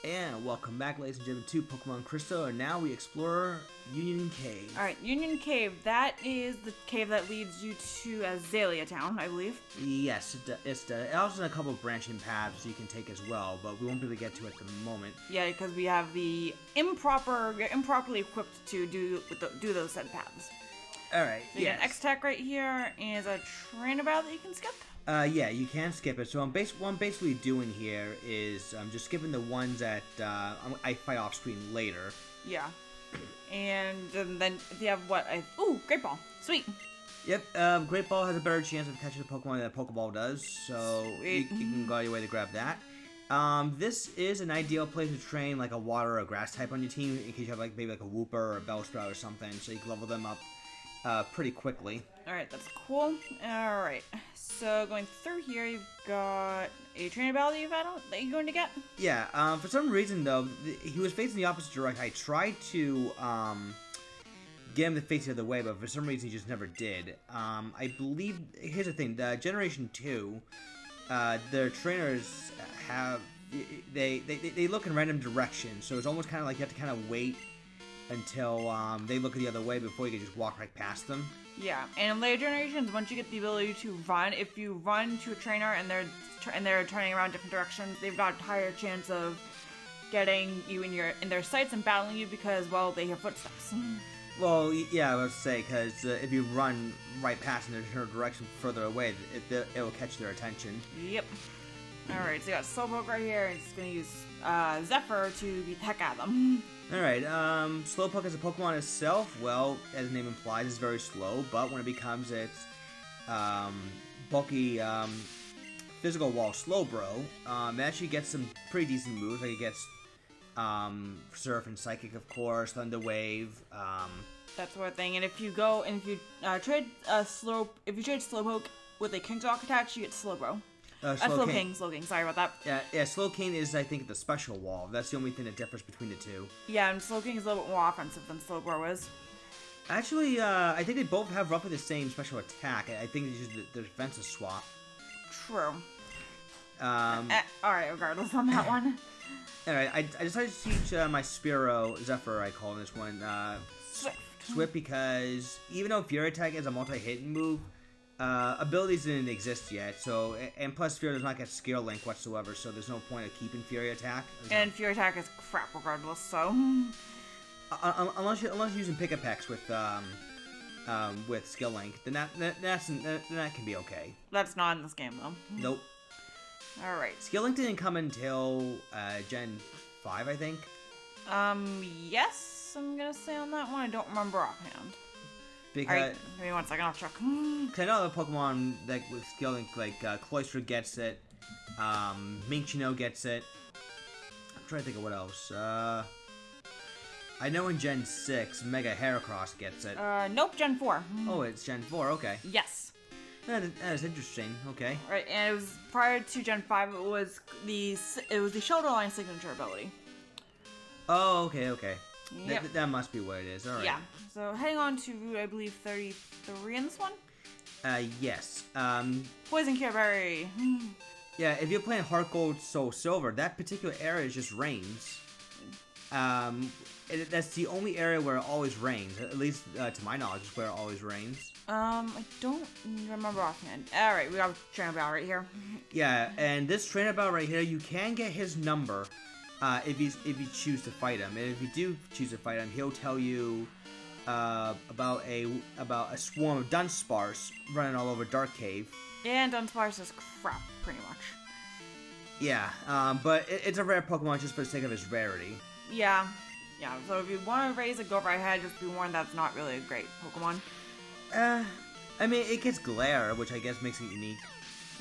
And welcome back, ladies and gentlemen, to Pokemon Crystal, and now we explore Union Cave. Alright, Union Cave. That is the cave that leads you to Azalea Town, I believe. Yes, it also has a couple of branching paths you can take as well, but we won't be able to get to it at the moment. Yeah, because we have the improperly equipped to do those said paths. Alright, So you get an X-Tech right here, and is a trainer battle that you can skip. Yeah, you can skip it. So what I'm basically doing here is I'm just skipping the ones that I fight off screen later. Yeah. And then if you have what? Ooh, Great Ball. Sweet. Yep, Great Ball has a better chance of catching a Pokemon than a Pokeball does, so you can go out your way to grab that. This is an ideal place to train like a water or grass type on your team in case you have maybe a Wooper or a Bellsprout or something, so you can level them up pretty quickly. Alright, that's cool. Alright, so going through here, you've got a trainer battle that you're going to get? Yeah, for some reason though, he was facing the opposite direction. I tried to get him to face the other way, but for some reason he just never did. I believe, here's the thing, the Generation 2, their trainers have, they look in random directions, so it's almost kind of like you have to kind of wait until they look the other way before you can just walk right past them. Yeah, and in later generations, once you get the ability to run, if you run to a trainer and they're turning around different directions, they've got a higher chance of getting you in their sights and battling you because, well, they hear footsteps. Well, yeah, I was say because if you run right past in their direction further away, it will catch their attention. Yep. Alright, so you got Slowpoke right here, and it's going to use Zephyr to beat the heck out of them. Alright, Slowpoke as a Pokemon itself, well, as the name implies, is very slow, but when it becomes its bulky physical wall Slowbro, it actually gets some pretty decent moves, like it gets Surf and Psychic, of course, Thunder Wave, that sort of thing. And if you trade Slowpoke with a King's Rock attached, you get Slowbro. Slowking, sorry about that. Yeah, Slowking is, I think, the special wall. That's the only thing that differs between the two. Yeah, and Slowking is a little bit more offensive than Slowbro is. Actually, I think they both have roughly the same special attack. I think it's just the defense is swap. True. Alright, regardless on that one. Alright, I decided to teach my Spearow, Zephyr I call this one, Swift, because even though Fury Attack is a multi-hitting move, abilities didn't exist yet, so, and plus Fury does not get Skill Link whatsoever, so there's no point of keeping Fury Attack. And Fury Attack is crap regardless, so... unless you're using Pick-a-Pecks with Skill Link, then that can be okay. That's not in this game, though. Nope. Alright. Skill Link didn't come until Gen 5, I think. Yes, I'm gonna say on that one. I don't remember offhand. Because, Alright, give me 1 second, I'll check. Cause I know the Pokemon that with Skill Link, like Cloyster gets it, Minccino gets it. I'm trying to think of what else. I know in Gen 6, Mega Heracross gets it. Nope, Gen 4. Oh, it's Gen 4, okay. Yes. That is interesting, okay. Right, and it was prior to Gen 5, it was the Shoulder Line signature ability. Oh, okay. Yep. That must be what it is, alright. Yeah, so heading on to Route, I believe, 33 in this one? Yes. Poison Care Berry. Yeah, if you're playing Heart Gold, Soul Silver, that particular area just rains. That's the only area where it always rains, at least to my knowledge, is where it always rains. I don't remember offhand. Alright, we got a trainer battle right here. Yeah, and this trainer battle right here, you can get his number if you choose to fight him. And if you do choose to fight him, he'll tell you about a swarm of Dunsparce running all over Dark Cave. And Dunsparce is crap, pretty much. Yeah, but it's a rare Pokemon just for the sake of its rarity. Yeah, so if you want to raise a go right ahead, just be warned that's not really a great Pokemon. I mean, it gets Glare, which I guess makes it unique.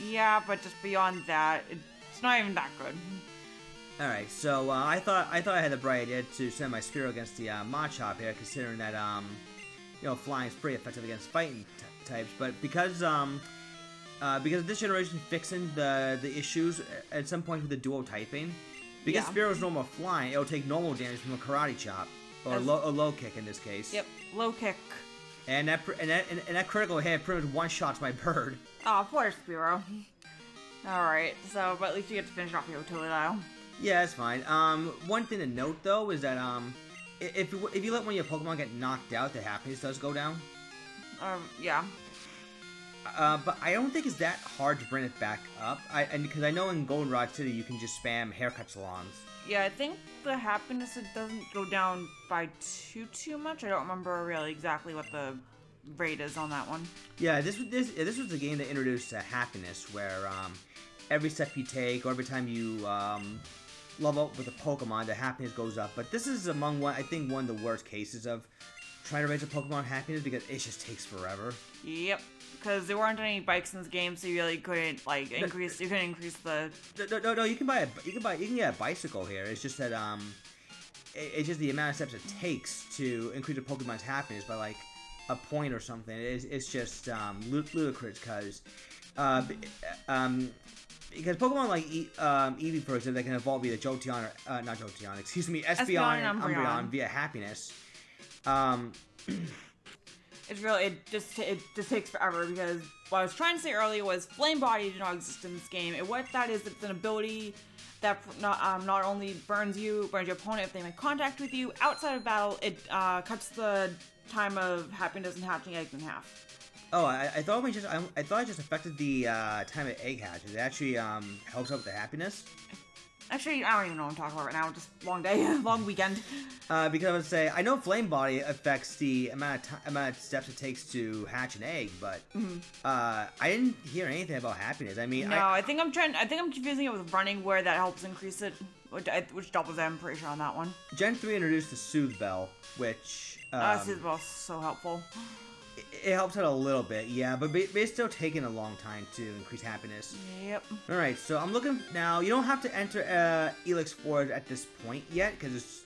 Yeah, but just beyond that, it's not even that good. Alright, so I thought I had the bright idea to send my Spearow against the Machop here, considering that, flying is pretty effective against fighting types, but because this generation fixing the issues at some point with the dual typing, because Spearow's normal flying, it'll take normal damage from a Karate Chop, or a low kick in this case. Yep, low kick. And that critical hit pretty much one-shots my bird. Oh, poor Spearow. Alright, so, but at least you get to finish off your Totodile. Yeah, that's fine. One thing to note though is that if you let one of your Pokemon get knocked out, the happiness does go down. Yeah. But I don't think it's that hard to bring it back up. Because I know in Goldenrod City you can just spam haircut salons. Yeah, I think the happiness, it doesn't go down by too much. I don't remember really exactly what the rate is on that one. Yeah, this was the game that introduced happiness, where every step you take or every time you level up with a Pokemon, the happiness goes up. But this is among one of the worst cases of trying to raise a Pokemon happiness because it just takes forever. Yep, because there weren't any bikes in this game, so you really couldn't increase. You couldn't increase the. No. You can get a bicycle here. It's just that it's just the amount of steps it takes to increase a Pokemon's happiness by like a point or something. It's just ludicrous because Pokemon like Eevee, for example, they can evolve via Jolteon or not Jolteon, excuse me, Espeon and Umbreon via happiness. It's really it just takes forever because what I was trying to say earlier was Flame Body did not exist in this game. And what that is, it's an ability that not only burns your opponent if they make contact with you outside of battle. It cuts the time of happiness and hatching eggs in half. Oh, I thought it just affected the time of egg hatches. It actually helps out with the happiness. Actually, I don't even know what I'm talking about right now. Just long day, long weekend. Because I would say I know Flame Body affects the amount of steps it takes to hatch an egg, but I didn't hear anything about happiness. I mean, no, I think I'm confusing it with running, where that helps increase it, which doubles it. I'm pretty sure on that one. Gen 3 introduced the Soothe Bell, which Soothe Bell is so helpful. It helps out a little bit, yeah, but it's still taking a long time to increase happiness. Yep. Alright, so I'm looking now. You don't have to enter Elix Forge at this point yet, because it's,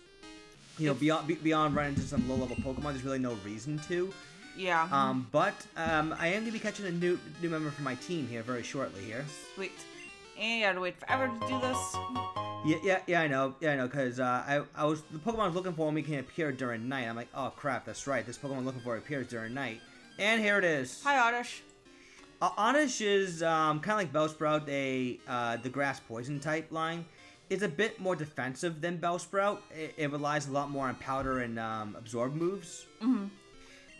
beyond running into some low-level Pokemon, there's really no reason to. Yeah. But I am going to be catching a new member for my team here very shortly here. Sweet. And you gotta wait forever to do this. Yeah, I know, because the Pokemon I was looking for can appear during night. I'm like, oh crap, that's right, this Pokemon I'm looking for appears during night. And here it is. Hi, Oddish. Oddish is kind of like Bellsprout, the grass poison type line. It's a bit more defensive than Bellsprout. It relies a lot more on powder and absorb moves.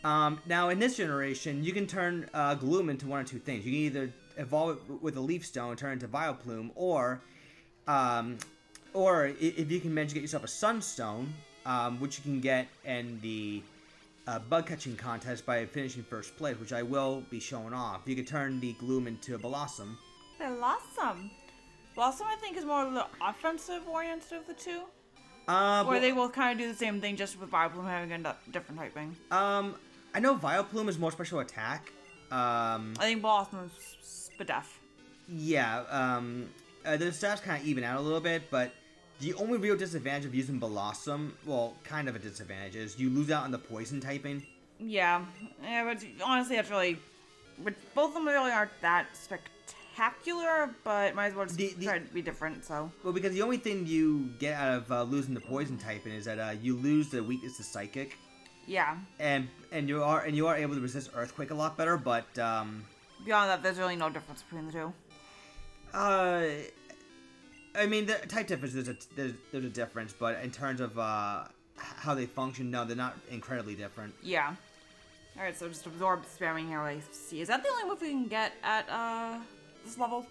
Now, in this generation, you can turn Gloom into one or two things. You can either evolve it with a Leaf Stone, turn it into Vileplume, or if you can manage to get yourself a Sunstone, which you can get in the bug catching contest by finishing first place, which I will be showing off. You could turn the Gloom into Blossom. Blossom, I think, is more the offensive oriented of the two. Or they both kind of do the same thing, just with Vileplume having a different typing. I know Vileplume is more special attack. I think Blossom is Spadef. Yeah, the stats kind of even out a little bit, but the only real disadvantage of using Blossom, well, kind of a disadvantage, is you lose out on the poison typing. Yeah, but honestly, that's really... But both of them really aren't that spectacular, but might as well just try to be different, so... Well, because the only thing you get out of losing the poison typing is that you lose the weakness to Psychic. Yeah. And you are able to resist Earthquake a lot better, but... Beyond that, there's really no difference between the two. I mean, the type difference, there's a difference, but in terms of how they function, no, they're not incredibly different. Yeah. Alright, so just absorb spamming here. I see. Is that the only move we can get at this level?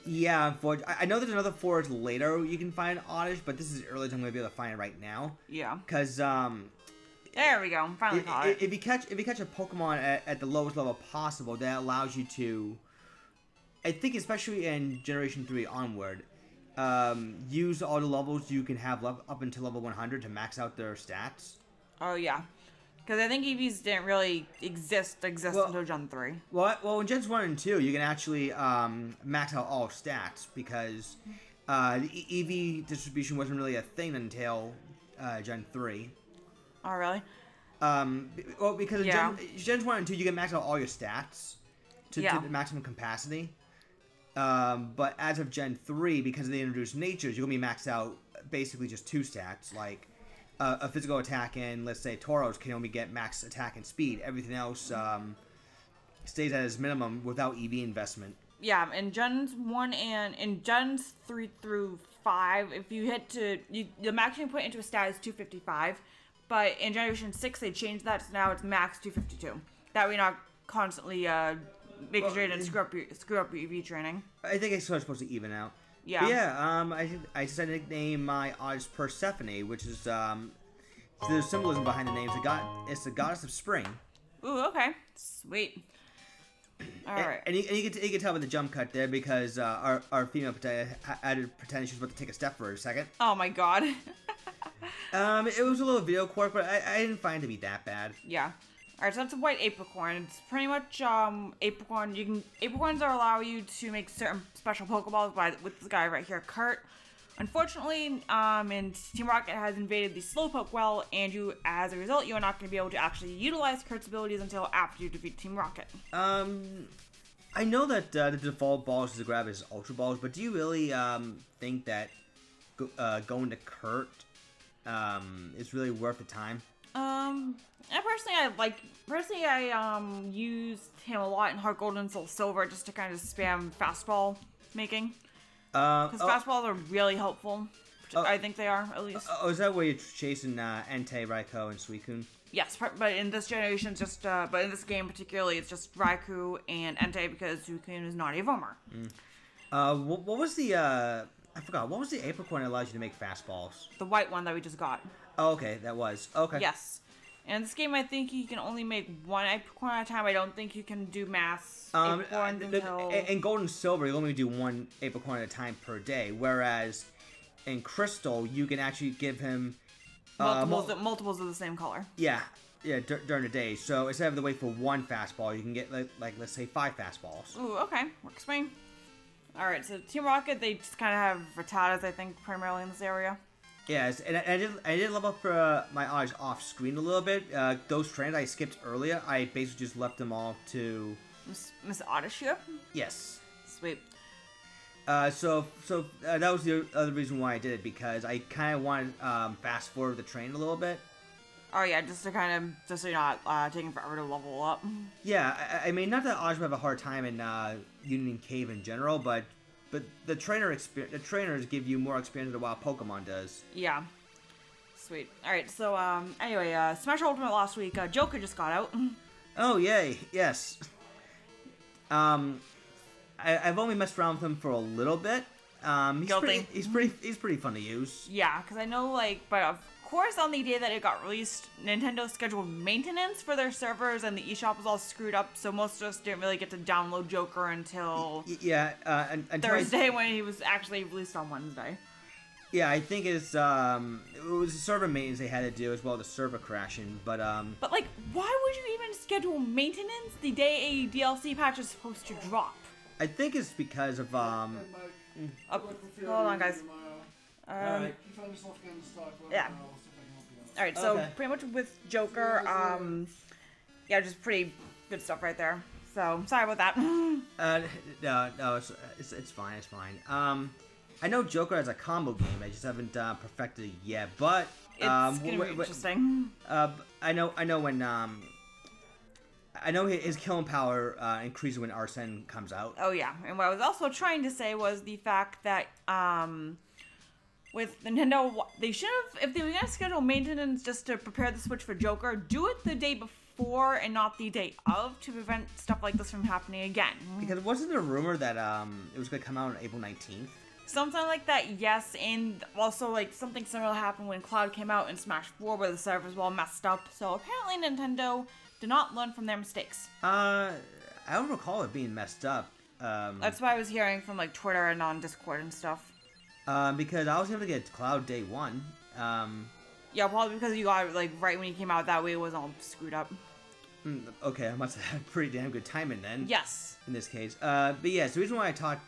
Yeah, I know there's another forge later you can find Oddish, but this is early, so I'm going to be able to find it right now. Yeah. Because, there we go. Finally caught it. If you catch a Pokemon at the lowest level possible, that allows you to, I think especially in Generation 3 onward, use all the levels you can have up until level 100 to max out their stats. Oh, yeah. Because I think EVs didn't really exist until Gen 3. Well, in Gens 1 and 2, you can actually max out all stats, because the EV distribution wasn't really a thing until Gen 3. Oh, really? Well, because in Gens 1 and 2, you can max out all your stats to the maximum capacity. But as of Gen 3, because they introduced natures, you're going to be maxed out basically just two stats, like a physical attack, and let's say Tauros can only get max attack and speed. Everything else stays at its minimum without EV investment. Yeah, in Gens 1 and in Gens 3 through 5, if you hit to the max you can put into a stat is 255. But in Generation 6, they changed that, so now it's max 252. That way you're not constantly making sure you didn't screw up your EV training. I think it's supposed to even out. Yeah. But yeah, I decided to nickname my Odyssey Persephone, which is the symbolism behind the name. It's the goddess of spring. Ooh, okay. Sweet. Alright. And you can tell by the jump cut there because our female added pretending she was about to take a step for a second. Oh my god. It was a little video quirk, but I didn't find it to be that bad. Yeah. Alright, so that's a white apricorn. It's pretty much apricorn. Apricorns allow you to make certain special Pokeballs with this guy right here, Kurt. Unfortunately, and Team Rocket has invaded the Slowpoke well, and as a result, you are not going to be able to actually utilize Kurt's abilities until after you defeat Team Rocket. I know that the default balls to grab is Ultra Balls, but do you really think that going to Kurt is really worth the time? I used him a lot in Heart Gold and Soul Silver just to kind of spam fastball making. Because fastballs are really helpful. I think they are, at least. Oh, is that where you're chasing Entei, Raikou, and Suicune? Yes, but in this generation, but in this game particularly, it's just Raikou and Entei because Suicune is not a Vomer. What was the, I forgot, what was the apricorn that allows you to make fastballs? The white one that we just got. Oh, okay, that was. Okay. Yes. And in this game, I think you can only make one apricorn at a time. I don't think you can do mass apricorns until... In Gold and Silver, you only do one apricorn at a time per day, whereas in Crystal, you can actually give him... multiples of the same color. Yeah, during the day. So instead of the wait for one fastball, you can get, like let's say, 5 fastballs. Ooh, okay. Works for me. Alright, so Team Rocket, they just kind of have Rattatas, I think, primarily in this area. Yes, and I did level up my odds off screen a little bit. Those trains I skipped earlier, I basically just left them all to Miss Odyssey. Yes. Sweet. So that was the other reason why I did it, because I kind of wanted fast forward the train a little bit. Oh yeah, just so you're not taking forever to level up. Yeah, I mean, not that Odyssey have a hard time in Union Cave in general, but the trainers give you more experience than Wild Pokemon does. Yeah. Sweet. Alright, so, anyway, Smash Ultimate last week, Joker just got out. Oh, yay. Yes. I've only messed around with him for a little bit. He's pretty fun to use. Yeah, because I know, but of course, on the day that it got released, Nintendo scheduled maintenance for their servers, and the eShop was all screwed up, so most of us didn't really get to download Joker until Thursday when he was actually released on Wednesday. Yeah, I think it was the server maintenance they had to do as well as the server crashing, but why would you even schedule maintenance the day a DLC patch is supposed to drop? I think it's because of hold on, guys. Alright. Yeah. Alright, so pretty much with Joker, yeah, just pretty good stuff right there. So, sorry about that. No, it's fine, it's fine. I know Joker has a combo game, I just haven't perfected it yet, but... It's gonna be interesting. I know his killing power increases when Arsene comes out. Oh yeah, and what I was also trying to say was the fact that, with Nintendo, they should have, if they were going to schedule maintenance just to prepare the Switch for Joker, do it the day before and not the day of to prevent stuff like this from happening again. Because wasn't there a rumor that it was going to come out on April 19th? Something like that, yes, and also something similar happened when Cloud came out in Smash 4 where the servers were all messed up, so apparently Nintendo did not learn from their mistakes. I don't recall it being messed up. That's what I was hearing from Twitter and on Discord and stuff. Because I was able to get Cloud day 1. Yeah, probably because you got it right when he came out, that way it was all screwed up. Okay, I must have had pretty damn good timing then. Yes. In this case. But yes, the reason why I taught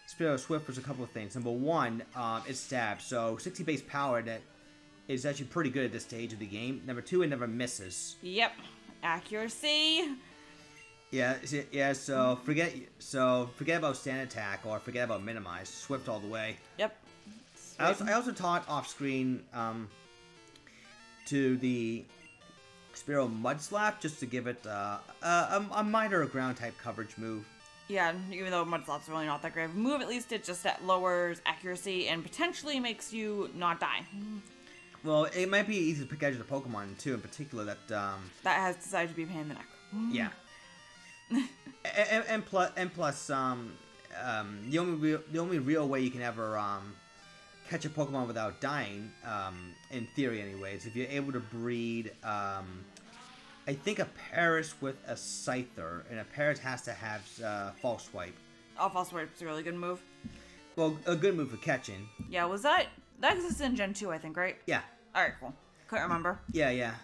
Spiro Swift was a couple of things. Number one, it's stab. So 60 base power that is actually pretty good at this stage of the game. Number two, it never misses. Yep. Accuracy. Yeah, so forget about stand attack or forget about minimize. Swift all the way. Yep. I also taught off screen to the Spiro Mud Slap just to give it a minor ground type coverage move. Yeah, even though Mudslap's really not that great of a move, at least it just lowers accuracy and potentially makes you not die. Well, it might be easy to pick edge of the Pokemon, too, in particular, that, That has decided to be a pain in the neck. yeah. and plus, the only real way you can ever, catch a Pokemon without dying, in theory anyways, if you're able to breed, I think a Paris with a Scyther, and a Paris has to have False Swipe. Oh, False Swipe's a really good move. Well, a good move for catching. Yeah, that exists in Gen 2, I think, right? Yeah. Alright, cool. Couldn't remember. Yeah.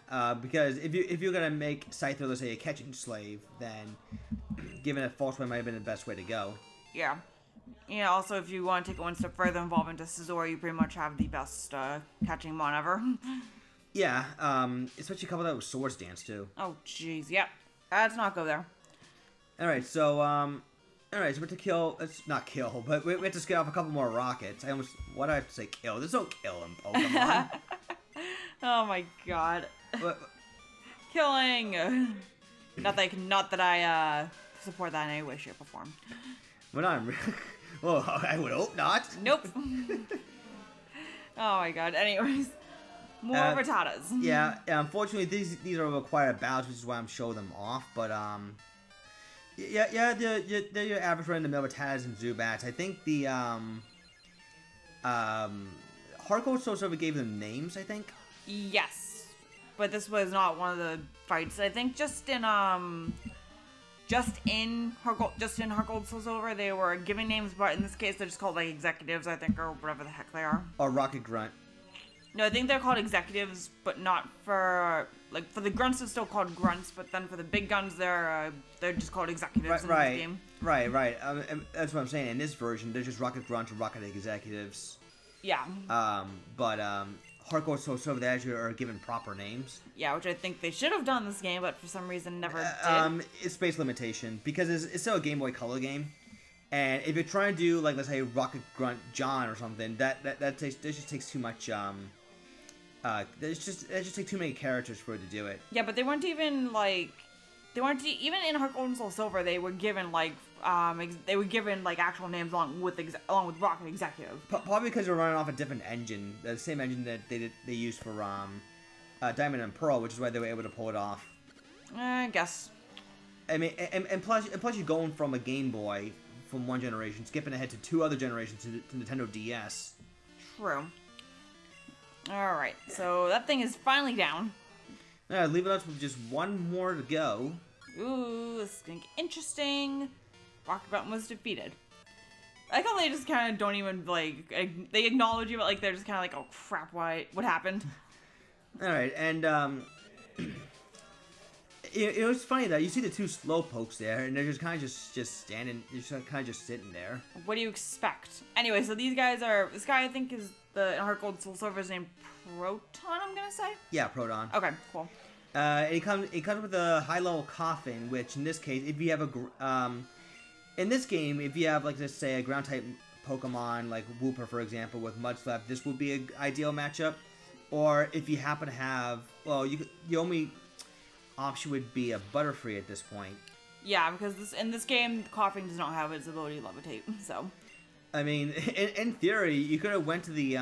Because if you're gonna make Scyther, let's say, a catching slave, then giving it False Swipe might have been the best way to go. Yeah. Yeah, also, if you want to take it one step further, involve into Scizor, you pretty much have the best catching mon ever. Yeah, especially couple that with Swords Dance, too. Oh, jeez, yep. Let's not go there. Alright, so we have to kill, let's not kill, but we have to scale off a couple more rockets. Why did I have to say kill? There's no kill in Pokemon. Oh my god. But, Killing! Not that I support that in any way, shape, or form. we're not, well, I would hope not. Nope. Oh my god, anyways. More Rattatas. Yeah, unfortunately, these are required battles, which is why I'm showing them off. But they're your average run in the mill Rattatas and Zubats. I think the Hardcore Soul Silver gave them names. I think. Yes, but this was not one of the fights. I think just in Hardcore Soul Silver they were giving names, but in this case they're just called like executives, I think, or whatever the heck they are. Or Rocket Grunt. No, I think they're called executives, but not for for the grunts. It's still called grunts, but then for the big guns, they're just called executives in this game. Right. That's what I'm saying. In this version, they're just Rocket Grunt and Rocket Executives. Yeah. But Hardcore Soul Silver, they actually are given proper names. Yeah, which I think they should have done in this game, but for some reason never did. It's space limitation because it's still a Game Boy Color game. And if you're trying to do, like, let's say Rocket Grunt John or something, that just takes too much. It just takes too many characters for it to do it. Yeah, but they weren't even in Heart Gold and Soul Silver. They were given actual names along with Rocket Executive. Probably because they're running off a different engine, the same engine that they used for Diamond and Pearl, which is why they were able to pull it off. I guess. I mean, and plus you're going from a Game Boy from one generation, skipping ahead to two other generations to Nintendo DS. True. Alright, so that thing is finally down. Leaving us with just one more to go. Ooh, this is gonna get interesting. Rocket Grunt was defeated. I like how they just kind of don't even, they acknowledge you, but, they're just kind of like, oh crap, what happened? Alright, and, it was funny that you see the two Slowpokes there, and they're just kind of just standing, just sitting there. What do you expect? Anyway, so this guy I think is in Heart Gold Soul Silver's name Proton, I'm gonna say? Yeah, Proton. Okay, cool. It comes with a high-level Coffin, which in this case, if you have in this game, if you have, let's say, a ground-type Pokemon, like Wooper, for example, with Mudslap, this would be an ideal matchup. Or if you happen to have, the only option would be a Butterfree at this point. Yeah, because in this game, Coughing does not have its ability to levitate, so. I mean, in theory, you could have went to the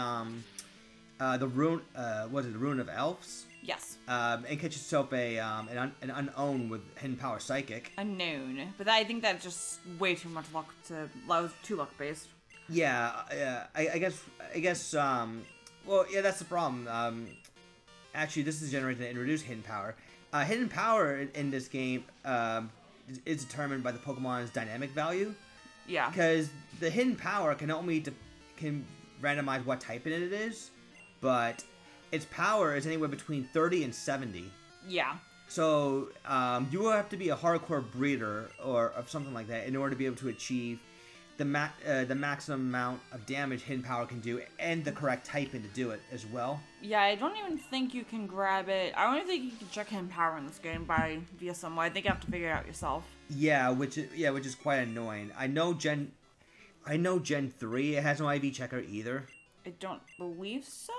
rune, the Rune of Elves? Yes. And catch yourself an unknown with Hidden Power Psychic. Unknown, but I think that's just way too much luck too luck based. Yeah, I guess. Well, yeah, that's the problem. Actually, this is generated to introduce Hidden Power. Hidden Power in this game is determined by the Pokemon's dynamic value. Yeah. Because the Hidden Power can randomize what type it is, but its power is anywhere between 30 and 70. Yeah. So you will have to be a hardcore breeder or something like that in order to be able to achieve the maximum amount of damage Hidden Power can do, and the correct typing to do it as well. Yeah, I don't even think you can grab it. I don't think you can check Hidden Power in this game via some way. I think you have to figure it out yourself. Yeah, which is quite annoying. I know Gen 3 it has no IV checker either. I don't believe so.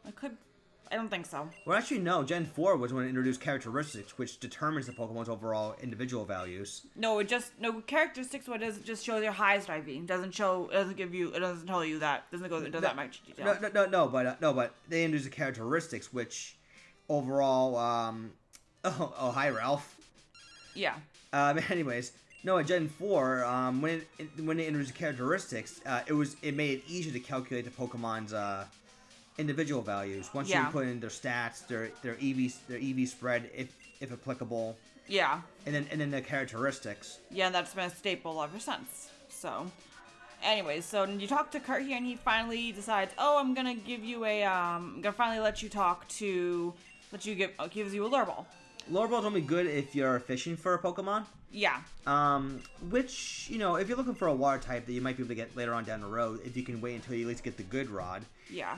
I could I don't think so. Well, actually, no. Gen 4 was when it introduced characteristics, which determines the Pokemon's overall individual values. No, characteristics. What does it just shows your highest IV? It doesn't show. It doesn't give you. It doesn't tell you that. It doesn't go into that much detail. But they introduced the characteristics, which overall. Hi, Ralph. Yeah. Anyways, no, at Gen 4, when they introduced the characteristics, it made it easier to calculate the Pokemon's individual values. Once you put in their stats, their EV spread, if applicable. Yeah. And then the characteristics. Yeah, that's been a staple ever since. So, anyways, so you talk to Kurt here, and he finally decides, oh, I'm gonna give you I'm gonna finally let you gives you a Lurball. Lurball's only good if you're fishing for a Pokemon. Yeah. Which, if you're looking for a water type that you might be able to get later on down the road, if you can wait until you at least get the good rod. Yeah.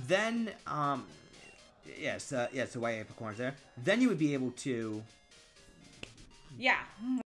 Then, yes, the YA Pokemon there. Then you would be able to... Yeah.